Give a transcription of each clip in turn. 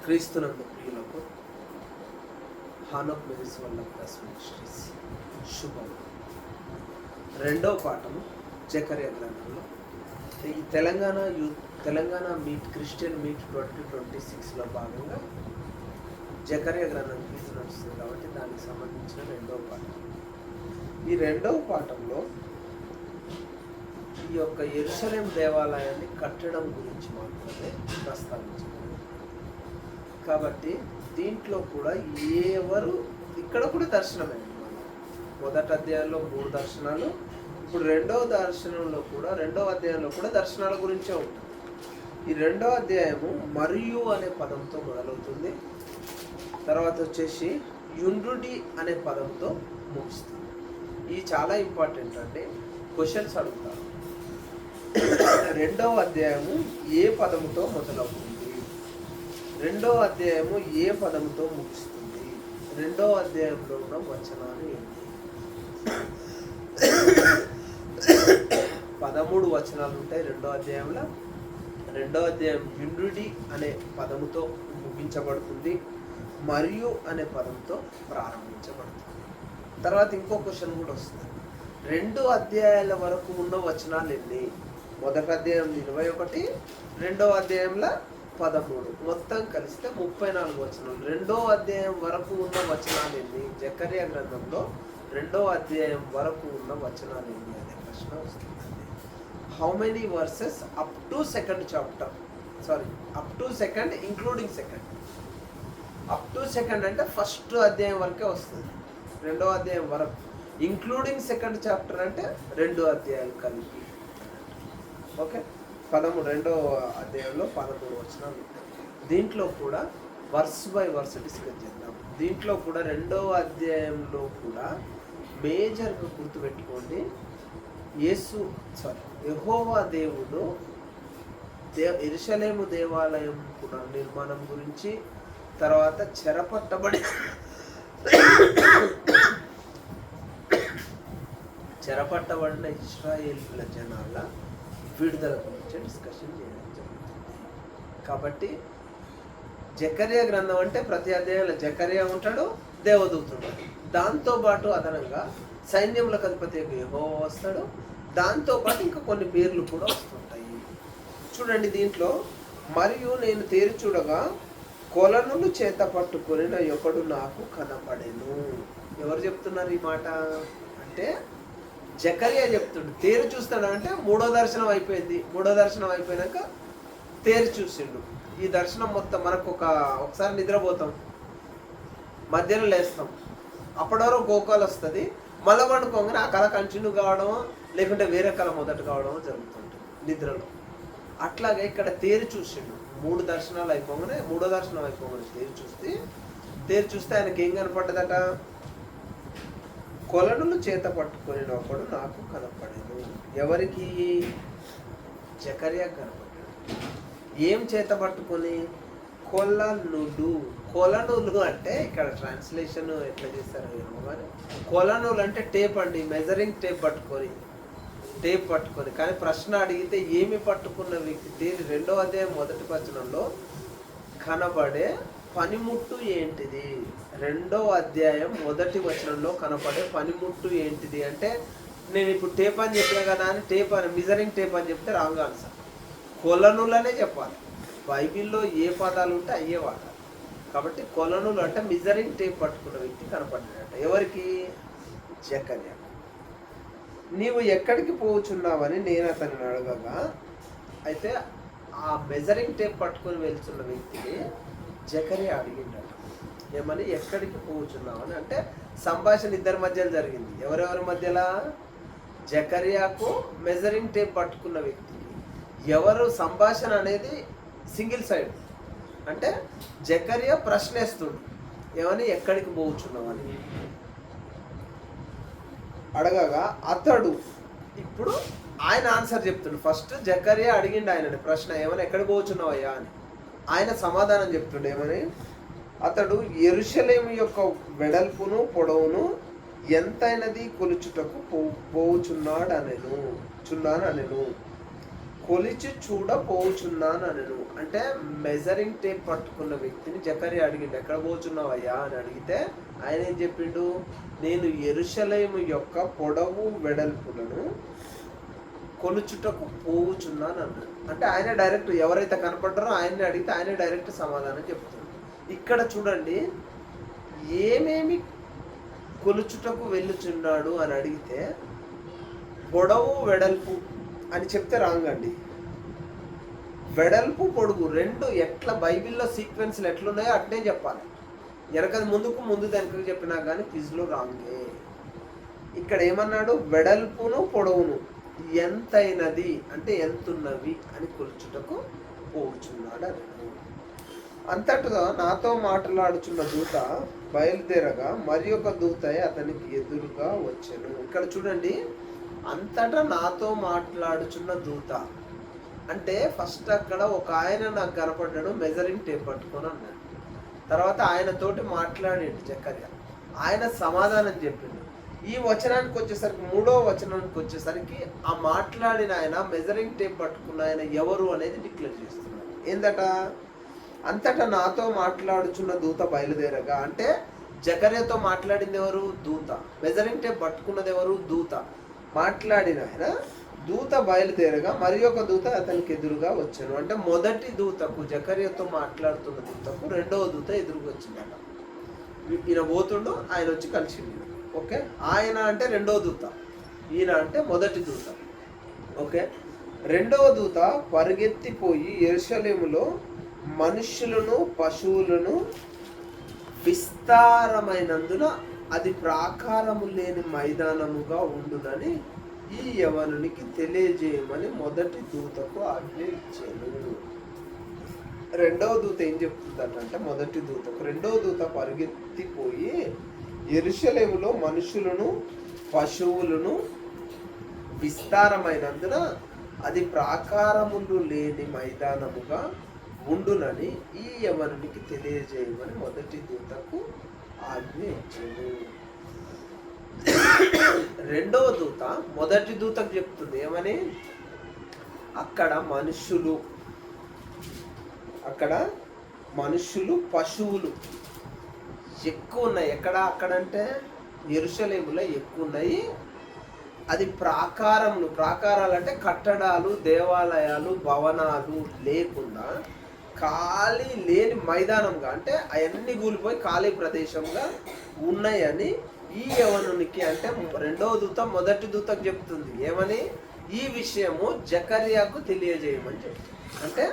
క్రీస్తునందు ప్రియులకు Enoch మెరిసివల్ల plus ministries శుభం. రెండవ పాఠము జకర్యా గ్రంథంలో. ఈ తెలంగాణ మీట్ క్రిస్టియన్ మీట్ 2026లో భాగంగా జకర్యా గ్రంథం క్విజ్ నడుస్తుంది కాబట్టి దానికి సంబంధించిన రెండవ పాఠం. ఈ రెండవ పాఠంలో ఈ యొక్క యెరూషలేం దేవాలయాన్ని కట్టడం గురించి మాత్రమే ప్రస్తావించారు. కాబట్టి దీంట్లో కూడా ఇక్కడ కూడా దర్శనమే. మొదటి అధ్యాయంలో 3 దర్శనాలు, ఇప్పుడు రెండవ అధ్యాయంలో కూడా దర్శనాల గురించే ఉంటుంది. ఈ రెండవ అధ్యాయము మరియు అనే పదంతో మొదలవుతుంది. తర్వాత వచ్చేసి యుండ్రుడి అనే పదంతో ముగుస్తుంది. ఇది చాలా ఇంపార్టెంట్ అండి. క్వశ్చన్స్ అడుగుతారు. రెండవ అధ్యాయము ఏ పదముతో మొదలవుతుంది, రెండవ అధ్యాయము ఏ పదముతో ముగుస్తుంది, రెండవ అధ్యాయంలో ఉన్న వచనాలు ఏంటి? 13 వచనాలు ఉంటాయి రెండో అధ్యాయంలో. రెండో అధ్యాయం యుండ్రుడి అనే పదముతో ముగించబడుతుంది, మరియు అనే పదంతో ప్రారంభించబడుతుంది. తర్వాత ఇంకో క్వశ్చన్ కూడా వస్తుంది. 2 అధ్యాయాల వరకు ఉన్న వచనాలు ఎన్ని? మొదటి అధ్యాయం 21, రెండవ అధ్యాయంలో 13, మొత్తం కలిస్తే 34 వచనాలు. రెండో అధ్యాయం వరకు ఉన్న వచనాలు ఎన్ని? జకర్యా గ్రంథంలో రెండో అధ్యాయం వరకు ఉన్న వచనాలు ఎన్ని అనే ప్రశ్న వస్తుంది. How many versus up to second chapter, up to second including second. Up to second అంటే ఫస్ట్ అధ్యాయం వరకే వస్తుంది, రెండో అధ్యాయం వరకు. ఇంక్లూడింగ్ సెకండ్ చాప్టర్ అంటే 2 అధ్యాయాలు కలిపి. ఓకే, రెండో అధ్యాయంలో 13 వచనాలు ఉంటాయి. దీంట్లో కూడా వర్స్ బై వర్స్ డిస్కస్ చేద్దాం. దీంట్లో కూడా రెండవ అధ్యాయంలో కూడా మేజర్గా గుర్తుపెట్టుకోండి, యెహోవా దేవుడు యెరూషలేము దేవాలయం పునర్నిర్మాణం గురించి, తర్వాత చెరపట్టబడిన ఇశ్రాయేలీయుల జనాల విడుదల గురించి డిస్కషన్ చేయడం జరుగుతుంది. కాబట్టి జకర్యా గ్రంథం అంటే ప్రతి అధ్యాయంలో జకర్యా ఉంటాడు, దేవదూత ఉంటాడు. దాంతోపాటు అదనంగా సైన్యములకు అధిపతి యెహోవా వస్తాడు. దాంతోపాటు ఇంకా కొన్ని పేర్లు కూడా వస్తుంటాయి. చూడండి దీంట్లో, మరియు నేను తేరి చూడగా కొలనులు చేత పట్టుకొనిన ఒకడు నాకు కనపడెను. ఎవరు చెప్తున్నారు ఈ మాట అంటే? జకర్యా చెప్తుండు. తేరి చూస్తాడు అంటే 3వ దర్శనం అయిపోయింది. 3వ దర్శనం అయిపోయినాక తేరి చూసిండు. ఈ దర్శనం మొత్తం మనకు ఒకసారి నిద్రపోతాం, మధ్యలో లేస్తాం, అప్పటి వరకు గోకాలు వస్తుంది, మళ్ళీ పండుకోగానే ఆ కళ కంటిన్యూ కావడం లేకుంటే వేరే కళ మొదట కావడం జరుగుతుంటుంది నిద్రలో. అట్లాగే ఇక్కడ తేరి చూసిండు. 3 దర్శనాలు అయిపోగానే 3వ దర్శనం అయిపోగానే తేరి చూస్తే ఆయనకి ఏం కనపడ్డదట? కొలనులు చేత పట్టుకొని ఒకడు నాకు కనపడేను. ఎవరికి? జకర్యా కనపడ్డాడు. ఏం చేత పట్టుకొని? కొలనులు అంటే ఇక్కడ ట్రాన్స్లేషన్ ఎట్లా చేస్తారు ఏమో కానీ, కొలనులు అంటే టేప్ అండి, మెజరింగ్ టేప్ పట్టుకొని. కానీ ప్రశ్న అడిగితే ఏమి పట్టుకున్న వ్యక్తి? తేరి 2వ అధ్యాయం 1వ వచనంలో కనబడే పనిముట్టు ఏంటిది? 2వ అధ్యాయం 1వ వచనంలో కనపడే పనిముట్టు ఏంటిది అంటే, నేను ఇప్పుడు టేప్ అని చెప్పిన కదా అని టేప్ అని మిజరింగ్ టేప్ అని చెప్తే రాంగ్ ఆన్సర్. కొలనులనే చెప్పాలి. బైబిల్లో ఏ పదాలు ఉంటే అయ్యే వాడాలి. కాబట్టి కొలనులు అంటే మిజరింగ్ టేప్ పట్టుకున్న వ్యక్తి కనపడ్డాడట. ఎవరికి? జకర్యా. నీవు ఎక్కడికి పోచున్నావని నేను అతన్ని అడగగా, అయితే ఆ మెజరింగ్ టేప్ పట్టుకొని వెళ్తున్న వ్యక్తిని జకర్యా అడిగిండట. ఏమని? ఎక్కడికి పోచున్నావని. అంటే సంభాషణ ఇద్దరి మధ్యలో జరిగింది. ఎవరెవరి మధ్యలో? జకర్యాకు మెజరింగ్ టేప్ పట్టుకున్న వ్యక్తికి. ఎవరు సంభాషణ అనేది సింగిల్ సైడ్. అంటే జకర్యా ప్రశ్నేస్తుడు. ఏమని? ఎక్కడికి పోచున్నావని అడగగా అతడు, ఇప్పుడు ఆయన ఆన్సర్ చెప్తుండు. ఫస్ట్ జకర్యా అడిగిండు ఆయనని ప్రశ్న, ఏమని? ఎక్కడికి పోచున్నావయ్యా అని. ఆయన సమాధానం చెప్తుండే. ఏమని? అతడు యెరూషలేము యొక్క వెడల్పును పొడవును ఎంతైనది కొలుచుటకు పోవుచున్నాను. కొలిచి చూడపోచున్నాను అనను. అంటే మెజరింగ్ టేప్ పట్టుకున్న వ్యక్తిని జకర్యా అడిగిండు, ఎక్కడ పోచున్నావయ్యా అని అడిగితే ఆయన ఏం చెప్పిండు, నేను యెరూషలేము యొక్క పొడవు వెడల్పులను కొలుచుటకు పోవుచున్నాను అన్నాడు. అంటే ఆయన డైరెక్ట్ ఎవరైతే కనపడ్డారో ఆయన్ని అడిగితే ఆయనే డైరెక్ట్ సమాధానం చెప్తాడు. ఇక్కడ చూడండి, ఏమేమి కొలుచుటకు వెళ్ళుచున్నాడు అని అడిగితే పొడవు వెడల్పు అని చెప్తే రాంగ్ అండి. వెడల్పు పొడుగు రెండు ఎట్లా బైబిల్లో సీక్వెన్స్లు ఎట్లున్నాయో అట్లే చెప్పాలి. వెనకది ముందుకు ముందు వెనకకు చెప్పినా కానీ క్విజ్లో రాంగే. ఇక్కడ ఏమన్నాడు, వెడల్పును పొడవును ఎంతైనది అంటే ఎంతున్నవి అని కొలుచుటకు పోచున్నాడు అన్నాడు. అంతటా నాతో మాట్లాడుచున్న దూత బయలుదేరగా మరి ఒక దూత అతనికి ఎదురుగా వచ్చెను. ఇక్కడ చూడండి, అంతటా నాతో మాట్లాడుచున్న దూత అంటే ఫస్ట్ అక్కడ ఒక ఆయన నాకు కనపడ్డాడు, మెజరింగ్ టేప్ పట్టుకొని అన్నాడు. తర్వాత ఆయనతోటి మాట్లాడాడు జకర్యా, ఆయన సమాధానం చెప్పిండు. ఈ వచనానికి వచ్చేసరికి, 3వ వచనానికి వచ్చేసరికి ఆ మాట్లాడిన ఆయన మెజరింగ్ టేప్ పట్టుకున్న ఆయన ఎవరు అనేది డిక్లేర్ చేస్తున్నాడు. ఏందట, అంతటా నాతో మాట్లాడుచున్న దూత బయలుదేరగా, అంటే జకర్యాతో మాట్లాడింది ఎవరు, దూత. మెజరింగ్ టేప్ పట్టుకున్నది ఎవరు, దూత. మాట్లాడిన ఆయన దూత బయలుదేరగా మరి ఒక దూత అతనికి ఎదురుగా వచ్చాను. అంటే మొదటి దూతకు, జకర్యాతో మాట్లాడుతున్న దూతకు రెండవ దూత ఎదురుగా వచ్చిందట. ఈయన పోతుండు, ఆయన వచ్చి కలిసింది. ఓకే, ఆయన అంటే రెండవ దూత, ఈయన అంటే మొదటి దూత. ఓకే, రెండవ దూత పరిగెత్తిపోయి యెరూషలేములో మనుష్యులను పశువులను విస్తారమైనందున అది ప్రాకారము లేని మైదానముగా ఉండునని ఈ యవనునికి తెలియజేయమని మొదటి దూతకు ఆజ్ఞ ఇచ్చాను. రెండవ దూత ఏం చెప్తుందట, మొదటి దూతకు రెండవ దూత పరిగెత్తిపోయి యెరూషలేములో మనుషులను పశువులను విస్తారమైనందున అది ప్రాకారములు లేని మైదానముగా ఉండునని ఈ యవనునికి తెలియజేయమని మొదటి దూతకు ఆజ్ఞ ఇచ్చాడు. రెండవ దూత మొదటి దూతకు చెప్తుంది ఏమని, అక్కడ మనుషులు పశువులు ఎక్కువ ఉన్నాయి. అక్కడంటే యెరూషలేములో ఎక్కువ ఉన్నాయి. అది ప్రాకారాలు అంటే కట్టడాలు, దేవాలయాలు, భవనాలు లేకుండా ఖాళీ లేని మైదానంగా, అంటే అవన్నీ కూలిపోయి ఖాళీ ప్రదేశంగా ఉన్నాయని ఈ యవనునికి, అంటే రెండవ దూత మొదటి దూతకు చెప్తుంది. ఏమని, ఈ విషయము జకర్యాకు తెలియజేయమని చెప్తుంది. అంటే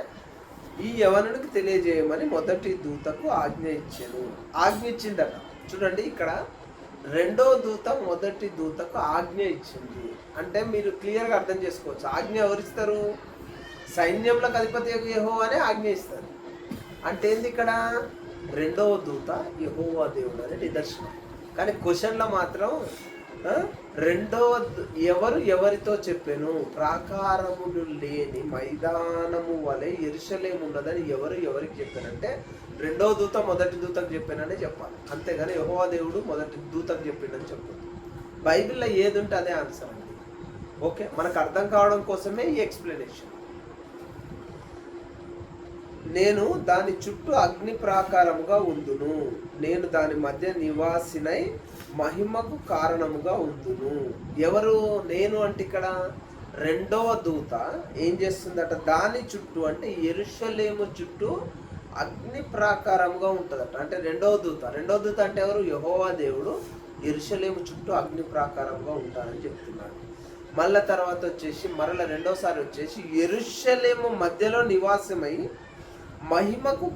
ఈ యవనునికి తెలియజేయమని మొదటి దూతకు ఆజ్ఞ ఇచ్చిందట. చూడండి, ఇక్కడ రెండో దూత మొదటి దూతకు ఆజ్ఞ ఇచ్చింది. అంటే మీరు క్లియర్గా అర్థం చేసుకోవచ్చు. ఆజ్ఞ ఎవరిస్తారు, సైన్యంలోకి అధిపతి యెహోవా అనే ఆజ్ఞ ఇస్తారు. అంటే ఏంది, ఇక్కడ రెండవ దూత యెహోవా దేవుడు అనే నిదర్శనం. కానీ క్వశ్చన్లో మాత్రం ఎవరితో చెప్పాను, ప్రాకారములు లేని మైదానము వలె యెరూషలేము ఉన్నదని ఎవరికి చెప్పానంటే రెండవ దూత మొదటి దూతకు చెప్పానని చెప్పాలి. అంతేగాని యెహోవా దేవుడు మొదటి దూతకు చెప్పిండని చెప్పాలి. బైబిల్లో ఏది ఉంటే అదే ఆన్సర్ అండి. ఓకే, మనకు అర్థం కావడం కోసమే ఈ ఎక్స్ప్లెనేషన్. నేను దాని చుట్టూ అగ్ని ప్రాకారముగా ఉందును, నేను దాని మధ్య నివాసినై మహిమకు కారణముగా ఉందును. ఎవరు నేను అంటే ఇక్కడ రెండవ దూత ఏం చేస్తుందట, దాని చుట్టూ అంటే యెరూషలేము చుట్టూ అగ్ని ప్రాకారంగా ఉంటుందట. అంటే రెండవ దూత అంటే ఎవరు, యెహోవా దేవుడు యెరూషలేము చుట్టూ అగ్ని ప్రాకారంగా ఉంటారని చెప్తున్నాడు. మళ్ళా తర్వాత వచ్చేసి రెండోసారి వచ్చేసి యెరూషలేము మధ్యలో నివాసమై మహిమకు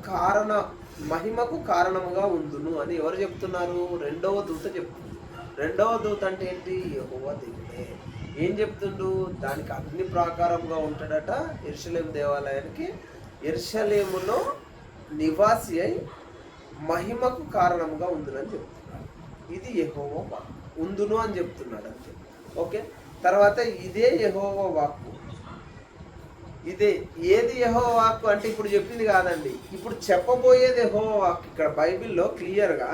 కారణముగా ఉందును అని ఎవరు చెప్తున్నారు, రెండవ దూత చెప్తుంది. రెండవ దూత అంటే ఏంటి, యెహోవా దేవుడే. ఏం చెప్తుండు, దానికి అగ్ని ప్రాకారంగా ఉంటాడట యెరూషలేము దేవాలయానికి. యెరూషలేములో నివాసి అయి మహిమకు కారణంగా ఉందునని చెప్తున్నాడు. ఇది యెహోవా ఉందును అని చెప్తున్నాడు అంతే. ఓకే, తర్వాత ఇదే యెహోవా వాక్కు. ఇదే ఏది యెహోవా వాక్కు అంటే ఇప్పుడు చెప్పింది కాదండి, ఇప్పుడు చెప్పబోయేది యెహోవా వాక్కు. ఇక్కడ బైబిల్లో క్లియర్గా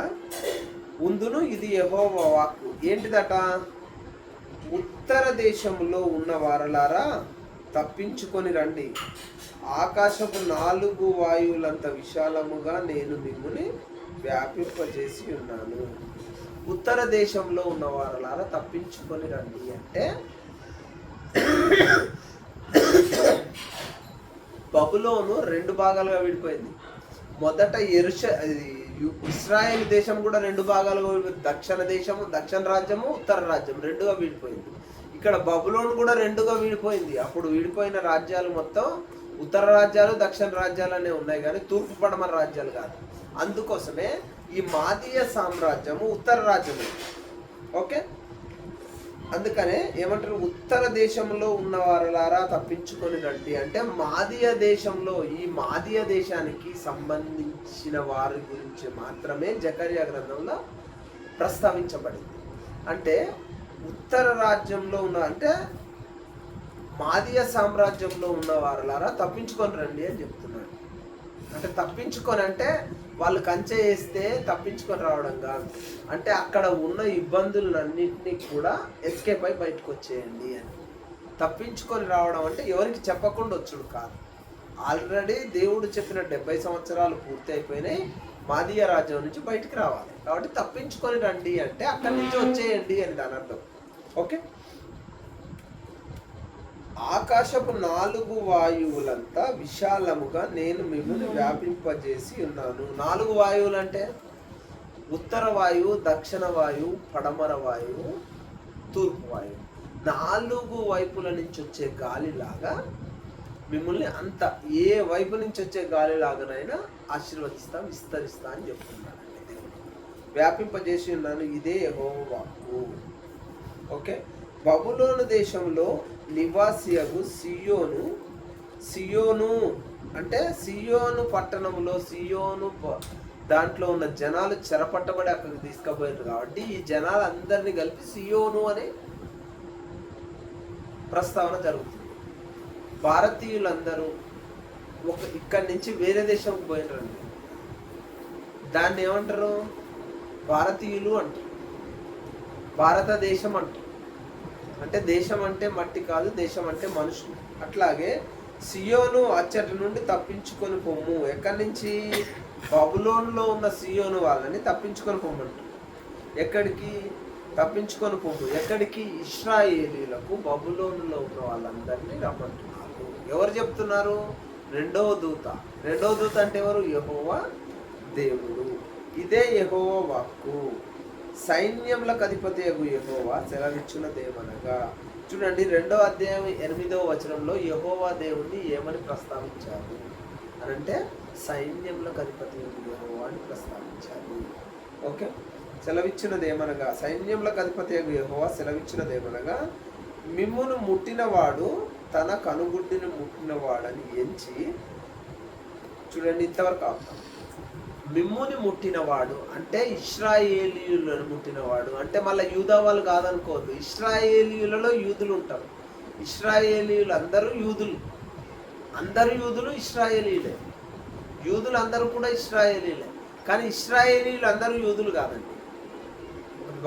ఉందును, ఇది యెహోవా వాక్కు. ఏంటిదట, ఉత్తర దేశంలో ఉన్న వారలారా తప్పించుకొని రండి. ఆకాశపు 4 వాయువులంత విశాలముగా నేను మిమ్మల్ని వ్యాపింపజేసి ఉన్నాను. ఉత్తర దేశంలో ఉన్న వారలారా తప్పించుకొని రండి అంటే బబులోను 2 భాగాలుగా విడిపోయింది. మొదట ఇస్రాయేల్ దేశం కూడా 2 భాగాలుగా విడిపోయింది. దక్షిణ రాజ్యము, ఉత్తర రాజ్యం 2గా విడిపోయింది. ఇక్కడ బబులోను కూడా 2గా విడిపోయింది. అప్పుడు విడిపోయిన రాజ్యాలు మొత్తం ఉత్తర రాజ్యాలు, దక్షిణ రాజ్యాలు అనే ఉన్నాయి, కానీ తూర్పు పడమర రాజ్యాలు కాదు. అందుకోసమే ఈ మాదీయ సామ్రాజ్యము ఉత్తర రాజ్యము. ఓకే, అందుకనే ఏమంటారు, ఉత్తర దేశంలో ఉన్న వారలారా తప్పించుకొని రండి అంటే మాదీయ దేశంలో, ఈ మాదీయ దేశానికి సంబంధించిన వారి గురించి మాత్రమే జకర్యా గ్రంథంలో ప్రస్తావించబడింది. అంటే ఉత్తర రాజ్యంలో ఉన్న, అంటే మాదీయ సామ్రాజ్యంలో ఉన్న వారలారా తప్పించుకొని రండి అని చెప్తున్నాడు. అంటే తప్పించుకొని అంటే వాళ్ళు కంచె వేస్తే తప్పించుకొని రావడం కాదు, అంటే అక్కడ ఉన్న ఇబ్బందులన్నింటినీ కూడా ఎస్కేప్ అయి బయటకు వచ్చేయండి అని. తప్పించుకొని రావడం అంటే ఎవరికి చెప్పకుండా వచ్చుడు కాదు. ఆల్రెడీ దేవుడు చెప్పిన 70 సంవత్సరాలు పూర్తి అయిపోయినాయి, మాదీయ రాజ్యం నుంచి బయటికి రావాలి. కాబట్టి తప్పించుకొని రండి అంటే అక్కడి నుంచి వచ్చేయండి అని దాని అర్థం. ఓకే, ఆకాశపు 4 వాయువులంతా విశాలముగా నేను మిమ్మల్ని వ్యాపింపజేసి ఉన్నాను. 4 వాయువులు అంటే ఉత్తర వాయువు, దక్షిణ వాయువు, పడమర వాయువు, తూర్పు వాయువు. 4 వైపుల నుంచి వచ్చే గాలిలాగా మిమ్మల్ని అంత ఏ వైపు నుంచి వచ్చే గాలిలాగానైనా ఆశీర్వదిస్తా, విస్తరిస్తా అని చెప్తున్నానండి దేవుడు. వ్యాపింపజేసి ఉన్నాను, ఇదే యెహోవా వాక్కు. ఓకే, బబులోను దేశంలో నివాసియగు సియోను అంటే సియోను పట్టణంలో, సియోను దాంట్లో ఉన్న జనాలు చెరపట్టబడి అక్కడికి తీసుకుపోయారు. కాబట్టి ఈ జనాలందరినీ కలిపి సియోను అనే ప్రస్తావన జరుగుతుంది. భారతీయులందరూ ఇక్కడి నుంచి వేరే దేశంకి పోయినారండి. దాన్ని ఏమంటారు? భారతీయులు అంటారు, భారతదేశం అంటారు. అంటే దేశం అంటే మట్టి కాదు, దేశం అంటే మనుషులు. అట్లాగే సియోను అచ్చటి నుండి తప్పించుకొని పొమ్ము. ఎక్కడి నుంచి? బబులోన్లో ఉన్న సియోను వాళ్ళని తప్పించుకొని పొమ్మంటారు. ఎక్కడికి తప్పించుకొని పొమ్ము? ఎక్కడికి? ఇశ్రాయేలీలకు బబులోనులో ఉన్న వాళ్ళందరినీ రమ్మంటున్నారు. ఎవరు చెప్తున్నారు? రెండవ దూత. రెండవ దూత అంటే ఎవరు? యెహోవా దేవుడు. ఇదే యెహోవా వాక్కు. సైన్యములకు అధిపతియగు యెహోవా సెలవిచ్చున్నదేమనగా, చూడండి 2వ అధ్యాయం 8వ వచనంలో యెహోవా దేవుణ్ణి ఏమని ప్రస్తావించారు అని అంటే సైన్యములకు అధిపతియగు యెహోవా అని ప్రస్తావించారు. ఓకే, సెలవిచ్చినదేమనగా, సైన్యములకు అధిపతియగు యెహోవా సెలవిచ్చినదేమనగా, మిమ్మును ముట్టినవాడు తన కనుగుడ్డిని ముట్టినవాడని ఎంచి, చూడండి ఇంతవరకు ఆపుతాం. మిమ్ముని ముట్టినవాడు అంటే ఇశ్రాయేలీయులను ముట్టినవాడు అంటే మళ్ళీ యూదా వాళ్ళు కాదనుకోవద్దు. ఇశ్రాయేలీయులలో యూదులు ఉంటారు. ఇశ్రాయేలీయులు అందరూ యూదులు, అందరు యూదులు ఇశ్రాయేలీలే. యూదులు అందరూ కూడా ఇశ్రాయేలీలే, కానీ ఇశ్రాయేలీలు అందరూ యూదులు కాదండి.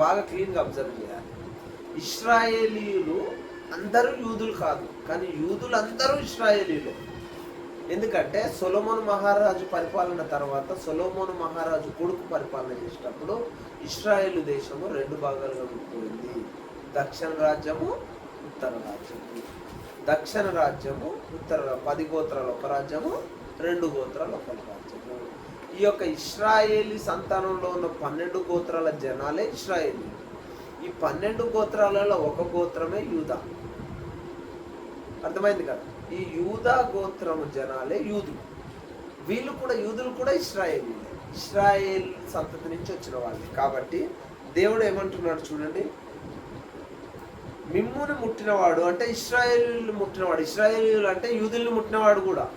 బాగా క్లీన్గా అబ్జర్వ్ చేయాలి. ఇశ్రాయేలీయులు అందరూ యూదులు కాదు, కానీ యూదులు అందరూ ఇశ్రాయేలీలే. ఎందుకంటే సొలొమోను మహారాజు పరిపాలన తర్వాత సొలొమోను మహారాజు కొడుకు పరిపాలన చేసేటప్పుడు ఇశ్రాయేలు దేశము 2 భాగాలుగా విడిపోయింది. దక్షిణ రాజ్యము, ఉత్తర రాజ్యము. దక్షిణ రాజ్యము, ఉత్తర 10 గోత్రాలు ఒక రాజ్యము, 2 గోత్రాలు ఒక రాజ్యము. ఈ యొక్క ఇశ్రాయేలీ సంతానంలో ఉన్న 12 గోత్రాల జనాలే ఇశ్రాయేలీ. ఈ 12 గోత్రాలలో ఒక గోత్రమే యూదా. అర్థమైంది కదా? ఈ యూదా గోత్రము జనాలే యూదులు. వీళ్ళు కూడా యూదులు కూడా ఇశ్రాయేలీలే, ఇశ్రాయేల్ సంతతి నుంచి వచ్చిన వాళ్ళే. కాబట్టి దేవుడు ఏమంటున్నాడు చూడండి, మిమ్ముని ముట్టినవాడు అంటే ఇశ్రాయేలీలు ముట్టినవాడు. ఇశ్రాయేలీలు అంటే యూదుల్ని ముట్టినవాడు కూడా.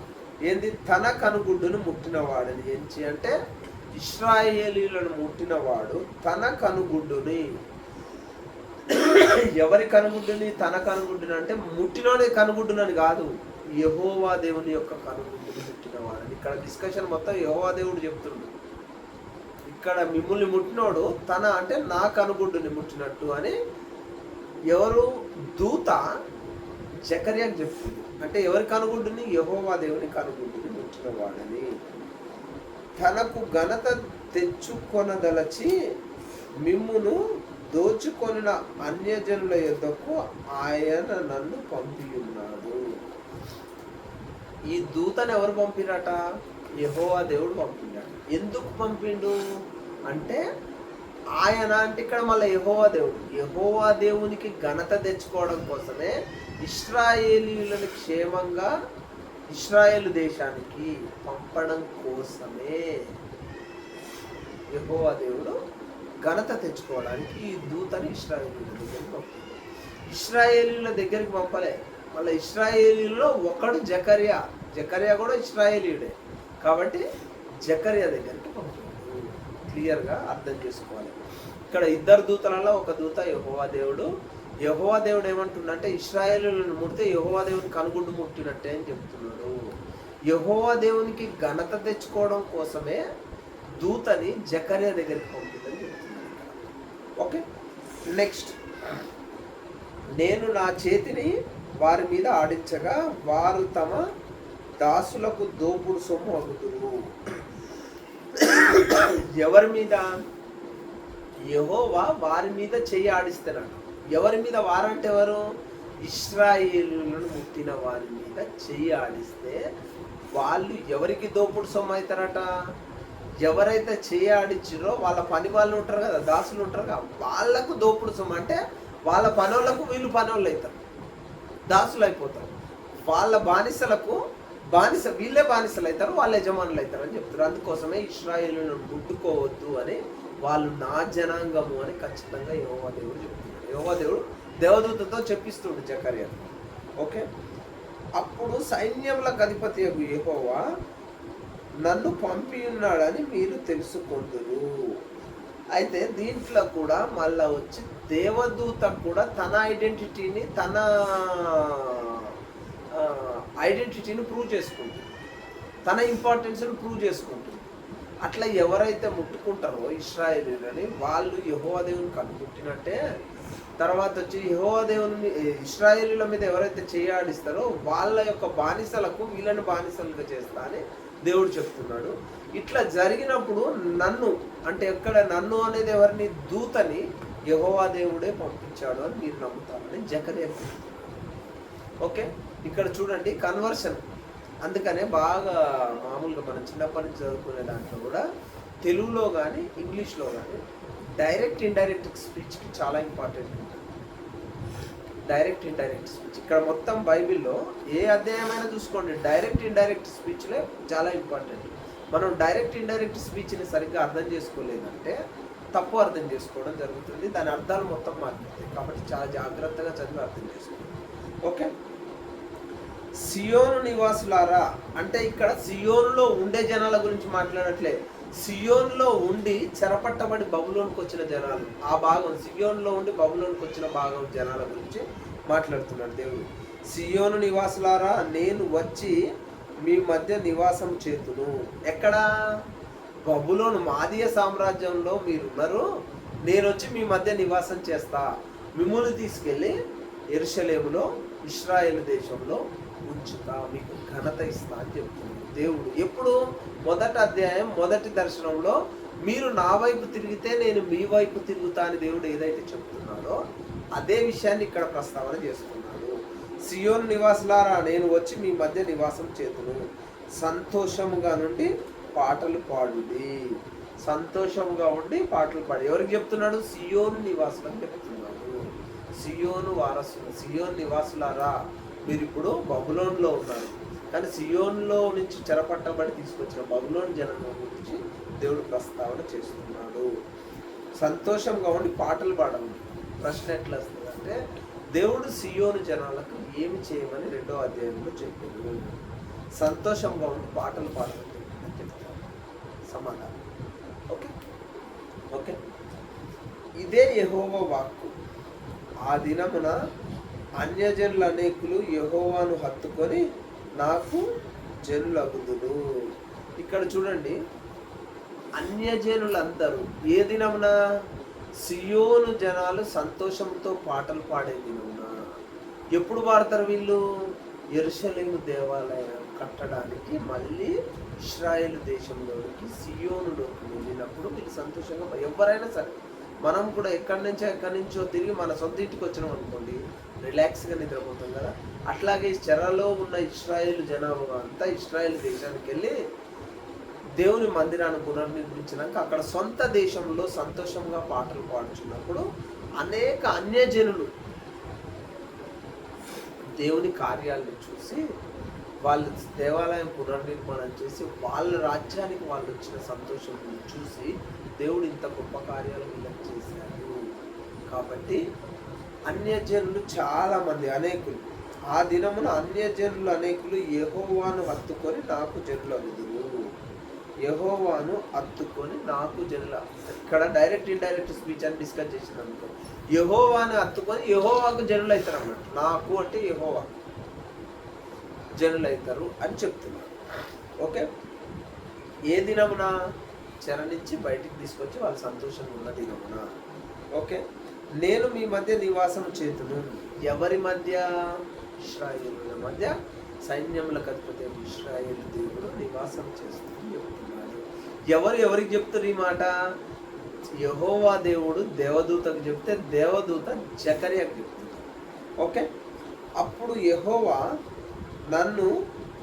ఏంది? తన కనుగుడ్డును ముట్టినవాడని ఎంచి అంటే ఇశ్రాయేలీలను ముట్టినవాడు తన కనుగుడ్డుని. ఎవరి కనుగుడ్డుని? తన కనుగుడ్డుని అంటే ముట్టినోని కనుగుడ్డునని కాదు, యెహోవా దేవుని యొక్క కనుగుడ్డుని ముట్టినవాడని. ఇక్కడ డిస్కషన్ మొత్తం యెహోవా దేవుడు చెప్తున్నాడు. ఇక్కడ మిమ్మల్ని ముట్టినోడు తన అంటే నా కనుగుడ్డుని ముట్టినట్టు అని ఎవరు? దూత జకర్యాకు చెప్తుంది. అంటే ఎవరి కనుగుడ్డుని? యెహోవా దేవుని కనుగుడ్డుని ముట్టిన వాడని. తనకు ఘనత తెచ్చుకొనదలచి మిమ్మును దోచుకొనిన అన్యజనుల యొద్దకు ఆయన నన్ను పంపియున్నాడు. ఈ దూతను ఎవరు పంపినట? యెహోవా దేవుడు పంపించాడు. ఎందుకు పంపిండు అంటే ఆయన అంటే ఇక్కడ మళ్ళీ యెహోవా దేవునికి ఘనత తెచ్చుకోవడం కోసమే, ఇశ్రాయేలీయులను క్షేమంగా ఇశ్రాయేలు దేశానికి పంపడం కోసమే యెహోవా దేవుడు ఘనత తెచ్చుకోవడానికి ఈ దూతని ఇశ్రాయేలీయుల దగ్గరికి పంపాడు. ఇశ్రాయేలీయుల దగ్గరికి పంపలే, మళ్ళీ ఇశ్రాయేలీయుల్లో ఒకడు జకర్యా కూడా ఇశ్రాయేలీయుడే కాబట్టి జకర్యా దగ్గరికి పంపాడు. క్లియర్గా అర్థం చేసుకోవాలి. ఇక్కడ ఇద్దరు దూతలలో ఒక దూత యెహోవా దేవుడు. యెహోవా దేవుడు ఏమంటుండంటే ఇశ్రాయేలీయులను ముడితే యెహోవా దేవుని కనుగుడ్డు ముట్టినట్టే అని చెప్తున్నాడు. యెహోవా దేవునికి ఘనత తెచ్చుకోవడం కోసమే దూతని జకర్యా దగ్గరికి పంపిందని చెప్తున్నాడు. ఓకే, నెక్స్ట్, నేను నా చేతిని వారి మీద ఆడించగా వారు తమ దాసులకు దోపుడు సొమ్ము అగుదురు. ఎవరి మీద? యెహోవా వారి మీద చెయ్యి ఆడిస్తున్నాడు. ఎవరి మీద? వారంటే ఎవరు? ఇశ్రాయేలులను ముట్టిన వారి మీద చెయ్యి ఆడిస్తే వాళ్ళు ఎవరికి దోపుడు సొమ్ము అవుతారట? ఎవరైతే చెయ్యి ఆడించారో వాళ్ళ పని వాళ్ళు ఉంటారు కదా, దాసులు ఉంటారు కదా, వాళ్ళకు దోపుడు సొమ్ము. అంటే వాళ్ళ పనోళ్ళకు వీళ్ళు పనోళ్ళు అవుతారు, దాసులు అయిపోతారు. వాళ్ళ బానిసలకు వీళ్ళే బానిసలు అవుతారు, వాళ్ళ యజమానులు అవుతారు అని చెప్తారు. అందుకోసమే ఇశ్రాయేలులను ముట్టుకోవద్దు అని, వాళ్ళు నా జనాంగము అని ఖచ్చితంగా యెహోవా దేవుడు చెప్తున్నాడు. యెహోవా దేవుడు దేవదూతతో చెప్పిస్తుండు జకర్యా. ఓకే, అప్పుడు సైన్యములకు అధిపతి యెహోవా నన్ను పంపి ఉన్నాడని మీరు తెలుసుకొందురు. అయితే దీంట్లో కూడా మళ్ళా వచ్చి దేవదూత కూడా తన ఐడెంటిటీని ప్రూవ్ చేసుకుంటుంది, తన ఇంపార్టెన్స్ని ప్రూవ్ చేసుకుంటుంది. అట్లా ఎవరైతే ముట్టుకుంటారో ఇశ్రాయేలీయులని వాళ్ళు యెహోవా దేవుని కనుగొట్టినట్టే. తర్వాత వచ్చి యెహోవా దేవుని ఇశ్రాయేలీయుల మీద ఎవరైతే చేయాడిస్తారో వాళ్ళ యొక్క బానిసలకు వీళ్ళని బానిసలుగా చేస్తా అని దేవుడు చెప్తున్నాడు. ఇట్లా జరిగినప్పుడు నన్ను అంటే ఎక్కడ నన్ను అనేది ఎవరిని? దూతని యెహోవా దేవుడే పంపించాడు అని మీరు నమ్ముతారని జకర్యా. ఓకే, ఇక్కడ చూడండి కన్వర్షన్. అందుకనే బాగా మామూలుగా మనం చిన్నప్పటి నుంచి చదువుకునే దాంట్లో కూడా తెలుగులో కానీ ఇంగ్లీష్లో కానీ డైరెక్ట్ ఇండైరెక్ట్ స్పీచ్కి చాలా ఇంపార్టెంట్ ఉంటుంది. డైరెక్ట్ ఇండైరెక్ట్ స్పీచ్ ఇక్కడ మొత్తం బైబిల్లో ఏ అధ్యాయమైనా చూసుకోండి, డైరెక్ట్ ఇండైరెక్ట్ స్పీచ్లే చాలా ఇంపార్టెంట్. మనం డైరెక్ట్ ఇండైరెక్ట్ స్పీచ్ని సరిగ్గా అర్థం చేసుకోలేదంటే తప్పు అర్థం చేసుకోవడం జరుగుతుంది, దాని అర్థాలు మొత్తం మారిపోతాయి. కాబట్టి చాలా జాగ్రత్తగా చదివి అర్థం చేసుకోండి. ఓకే, సియోను నివాసులారా అంటే ఇక్కడ సియోనులో ఉండే జనాల గురించి మాట్లాడట్లే, సియోన్లో ఉండి చెరపట్టబడి బబులోనికి వచ్చిన జనాలు, ఆ భాగం సియోన్లో ఉండి బబులోనికి వచ్చిన భాగం జనాల గురించి మాట్లాడుతున్నాడు దేవుడు. సియోను నివాసులారా నేను వచ్చి మీ మధ్య నివాసం చేతును. ఎక్కడ? బబులోను మాదీయ సామ్రాజ్యంలో మీరున్నారు, నేను వచ్చి మీ మధ్య నివాసం చేస్తా, మిమ్మల్ని తీసుకెళ్ళి యెరూషలేములో ఇశ్రాయేలు దేశంలో ఉంచుతా, మీకు ఘనత ఇస్తా అని చెప్తున్నాడు దేవుడు. ఎప్పుడు? మొదటి అధ్యాయం మొదటి దర్శనంలో మీరు నా వైపు తిరిగితే నేను మీ వైపు తిరుగుతా అని దేవుడు ఏదైతే చెప్తున్నాడో అదే విషయాన్ని ఇక్కడ ప్రస్తావన చేస్తున్నాడు. సియోను నివాసులారా నేను వచ్చి మీ మధ్య నివాసం చేతును, సంతోషముగా నుండి పాటలు పాడుడి. సంతోషంగా ఉండి పాటలు పాడి ఎవరికి చెప్తున్నాడు? సియోను నివాసులని చెప్తున్నాడు. సియోను వారసులు, సియోను నివాసులారా మీరు ఇప్పుడు బబులోన్లో ఉన్నారు, కానీ సియోన్లో నుంచి చెరపట్టబడి తీసుకొచ్చిన బబులోన్ జనాల గురించి దేవుడు ప్రస్తావన చేస్తున్నాడు. సంతోషంగా ఉండి పాటలు పాడండి. ప్రశ్న ఎట్లా వస్తుంది అంటే దేవుడు సియోను జనాలకు ఏమి చేయమని 2వ అధ్యాయంలో చెప్పాడు. సంతోషంగా ఉండి పాటలు పాడమని చెప్తాడు సమాధానం. ఓకే ఓకే, ఇదే యెహోవా వాక్కు. ఆ దినమున అన్యజనులు అనేకులు యెహోవాను హత్తుకొని నాకు జనులగుదురు. ఇక్కడ చూడండి, అన్యజనులందరూ ఏ దినమున? సియోను జనాలు సంతోషంతో పాటలు పాడే దినమున. ఎప్పుడు పాడతారు వీళ్ళు? యెరూషలేము దేవాలయం కట్టడానికి మళ్ళీ ఇశ్రాయేలు దేశంలోనికి సియోనులోకి వెళ్ళినప్పుడు వీళ్ళు సంతోషంగా, ఎవరైనా సరే మనం కూడా ఎక్కడి నుంచో తిరిగి మన సొంత ఇంటికి వచ్చినాం అనుకోండి, రిలాక్స్గా నిద్రపోతాం కదా. అట్లాగే చెరలో ఉన్న ఇశ్రాయేలు జనాభా అంతా ఇశ్రాయేల్ దేశానికి వెళ్ళి దేవుని మందిరాన్ని పునర్నిర్మించినాక అక్కడ సొంత దేశంలో సంతోషంగా పాటలు పాడుచున్నప్పుడు అనేక అన్యజనులు దేవుని కార్యాలను చూసి వాళ్ళు దేవాలయం పునర్నిర్మాణం చేసి వాళ్ళ రాజ్యానికి వాళ్ళు వచ్చిన సంతోషం చూసి దేవుడు ఇంత గొప్ప కార్యాలు వీళ్ళకి చేశాడు. కాబట్టి అన్యజనులు చాలామంది, అనేకులు, ఆ దినమున అన్యజనులు అనేకులు యెహోవాను హత్తుకొని నాకు జనులు అగుదురు. యెహోవాను హత్తుకొని నాకు జనుల, ఇక్కడ డైరెక్ట్ ఇండైరెక్ట్ స్పీచ్ అని డిస్కస్ చేసింది అనుకో. యెహోవాను హత్తుకొని యెహోవాకు జనులు అవుతారు అన్నట్టు. నాకు అంటే యెహోవా జనులు అవుతారు అని చెప్తున్నారు. ఓకే, ఏ దినమున? చెర నుంచి బయటికి తీసుకొచ్చి వాళ్ళు సంతోషంగా ఉన్న దినమున. ఓకే, నేను మీ మధ్య నివాసం చేతును. ఎవరి మధ్య? ఇశ్రాయేలుల మధ్య. సైన్యములకు అధిపతి ఇశ్రాయేలు దేవుడు నివాసం చేస్తుంది చెప్తున్నాడు. ఎవరికి చెప్తారు ఈ మాట? యెహోవా దేవుడు దేవదూతకు చెప్తే దేవదూత జకర్యాకు చెప్తుంది. ఓకే, అప్పుడు యెహోవా నన్ను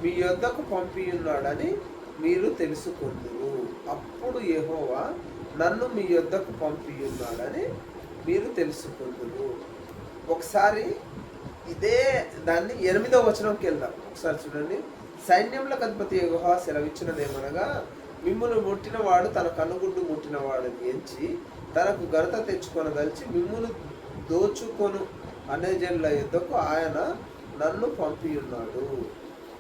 మీ యొద్దకు పంపి ఉన్నాడని మీరు తెలుసుకుందురు. అప్పుడు యెహోవా నన్ను మీ యొద్దకు పంపి ఉన్నాడని మీరు తెలుసుకుందురు. ఒకసారి ఇదే దాన్ని 8వ వచనంకి వెళ్దాం. ఒకసారి చూడండి. సైన్యములకు అధిపతి యెహోవా సెలవిచ్చినదేమనగా, మిమ్మును ముట్టినవాడు తన కనుగుడ్డు ముట్టినవాడు ఎంచి తనకు ఘనత తెచ్చుకొనదలిచి మిమ్మును దోచుకొను అన్యజనుల యుద్ధకు ఆయన నన్ను పంపి ఉన్నాడు.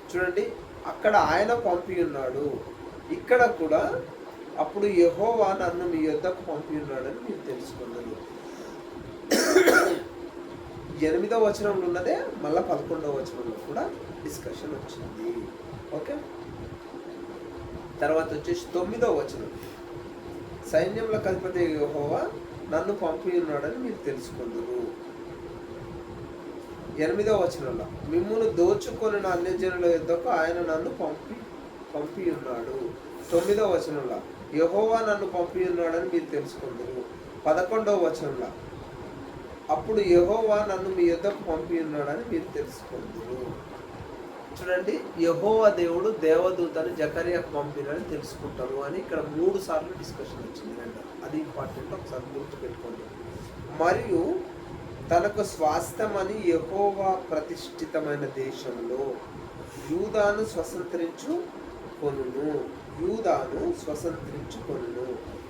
చూడండి, అక్కడ ఆయన పంపి ఉన్నాడు, ఇక్కడ కూడా అప్పుడు యెహోవా నన్ను మీ యొద్దకు పంపి ఉన్నాడని మీరు తెలుసుకున్నారు. 8వ వచనంలో ఉన్నదే మళ్ళీ 11వ వచనంలో కూడా డిస్కషన్ వచ్చింది. ఓకే, తర్వాత వచ్చేసి 9వ వచనం. సైన్యములకు అధిపతి యెహోవా నన్ను పంపి ఉన్నాడని మీరు తెలుసుకుందరు. 8వ వచనంలో మిమ్మును దోచుకొని అన్యజనుల యుద్ధకు ఆయన నన్ను పంపి ఉన్నాడు. 9వ వచనంలో యెహోవా నన్ను పంపి ఉన్నాడని మీరు తెలుసుకుందరు. 11వ వచనంలో అప్పుడు యెహోవా నన్ను మీ యుద్ధకు పంపి ఉన్నాడని మీరు తెలుసుకుందరు. చూడండి, యెహోవా దేవుడు దేవదూతని జకర్యాకు పంపినని తెలుసుకుంటారు అని ఇక్కడ 3 సార్లు డిస్కషన్ వచ్చింది అంట. అది ఇంపార్టెంట్, ఒకసారి గుర్తుపెట్టుకోండి. మరియు తనకు స్వాస్థ్యమని యెహోవా ప్రతిష్ఠితమైన దేశంలో యూదాను స్వతంత్రించుకొనును.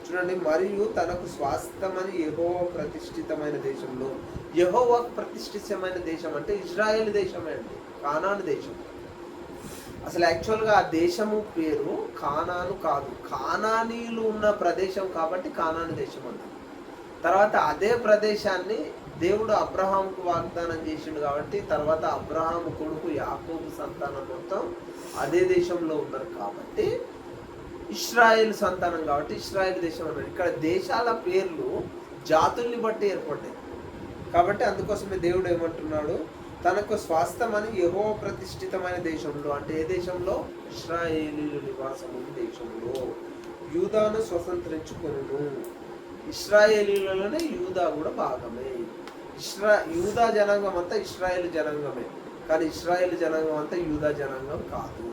చూడండి, మరియు తనకు స్వాస్థ్యమని యెహోవా ప్రతిష్ఠితమైన దేశంలో. యెహోవా ప్రతిష్ఠితమైన దేశం అంటే ఇజ్రాయేల్ దేశమే అండి, కానాను దేశం. అసలు యాక్చువల్గా ఆ దేశము పేరు కానాను కాదు, కానానీయులు ఉన్న ప్రదేశం కాబట్టి కానాను దేశం అంటారు. తర్వాత అదే ప్రదేశాన్ని దేవుడు అబ్రహాముకు వాగ్దానం చేసిండు కాబట్టి తర్వాత అబ్రహాము కొడుకు యాకోబు సంతానం మొత్తం అదే దేశంలో ఉన్నారు కాబట్టి ఇశ్రాయేల్ సంతానం కాబట్టి ఇశ్రాయేల్ దేశం అన్నారు. ఇక్కడ దేశాల పేర్లు జాతుల్ని బట్టి ఏర్పడ్డాయి కాబట్టి అందుకోసమే దేవుడు ఏమంటున్నాడు, తనకు స్వాస్థ్యమని యెహోవా ప్రతిష్ఠితమైన దేశంలో, అంటే ఏ దేశంలో? ఇశ్రాయేలీయుల నివాసం ఉన్న దేశంలో యూదాను స్వతంత్రించుకొనును. ఇశ్రాయేలీయులలోనే యూదా కూడా భాగమే. యూదా జనాంగం అంతా ఇశ్రాయేల్ జనాంగమే, కానీ ఇశ్రాయేల్ జనాంగం అంతా యూదా జనాంగం కాదు.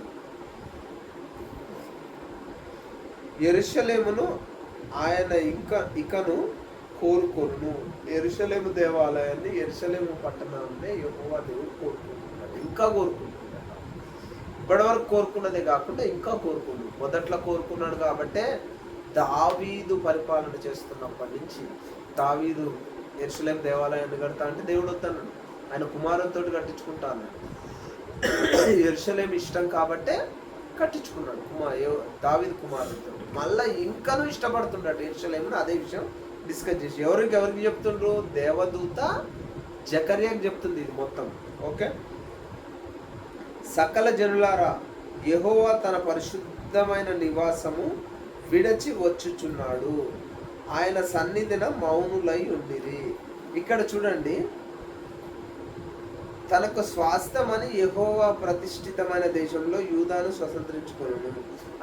యెరూషలేమును ఆయన ఇకను కోరుకొను. యెరూషలేము దేవాలయాన్ని, యెరూషలేము పట్టణాన్ని యెహోవా దేవుడు కోరుకుంటున్నాడు, ఇంకా కోరుకుంటున్నాడు. ఇప్పటివరకు కోరుకున్నదే కాకుండా ఇంకా కోరుకున్నాడు. మొదట్లో కోరుకున్నాడు కాబట్టే దావీదు పరిపాలన చేస్తున్నప్పటి నుంచి దావీదు యెరూషలేము దేవాలయాన్ని కడతా అంటే దేవుడు వద్దన్నాడు, ఆయన కుమారునితో కట్టించుకుంటా అన్నాడు. యెరూషలేము ఇష్టం కాబట్టే కట్టించుకున్నాడు దావీదు కుమారునితో. మళ్ళీ ఇంకాను ఇష్టపడుతున్నాడు యెరూషలేమును. అదే విషయం డిస్కస్ చేసి ఎవరికి చెప్తుండ్రు? దేవదూత జకర్యాకు చెప్తుంది ఇది మొత్తం. ఓకే, సకల జనులారా, యెహోవా తన పరిశుద్ధమైన నివాసము విడచి వచ్చుచున్నాడు, ఆయన సన్నిధిన మౌనులై ఉండిరి. ఇక్కడ చూడండి, తనకు స్వాస్థ్యమని యెహోవా ప్రతిష్ఠితమైన దేశంలో యూదాను స్వతంత్రించుకొనును.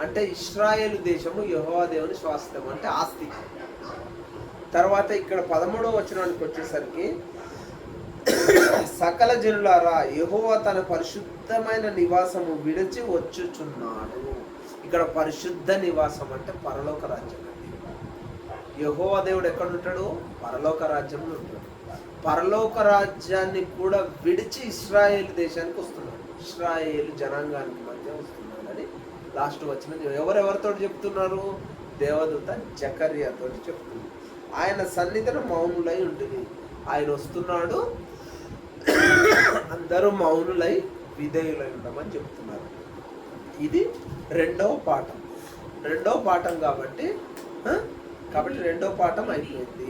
అంటే ఇశ్రాయేలు దేశము యెహోవా దేవుని స్వాస్థ్యం అంటే ఆస్తి. తర్వాత ఇక్కడ 13వ వచనానికి వచ్చేసరికి సకల జనులారా యెహోవా తన పరిశుద్ధమైన నివాసము విడిచి వచ్చుచున్నాడు. ఇక్కడ పరిశుద్ధ నివాసం అంటే పరలోక రాజ్యం అండి. యెహోవా దేవుడు ఎక్కడ ఉంటాడు? పరలోక రాజ్యంలో ఉంటాడు. పరలోక రాజ్యాన్ని కూడా విడిచి ఇశ్రాయేల్ దేశానికి వస్తున్నాడు, ఇశ్రాయేల్ జనాంగానికి మధ్య వస్తున్నాడు అని లాస్ట్ వచ్చిన ఎవరెవరితో చెప్తున్నారు? దేవదూత జకర్యాతో చెప్తున్నారు. ఆయన సన్నిధిని మౌనులై ఉంటుంది. ఆయన వస్తున్నాడు, అందరూ మౌనులై విధేయులై ఉండమని చెప్తున్నారు. ఇది రెండవ పాఠం కాబట్టి రెండవ పాఠం అయిపోయింది.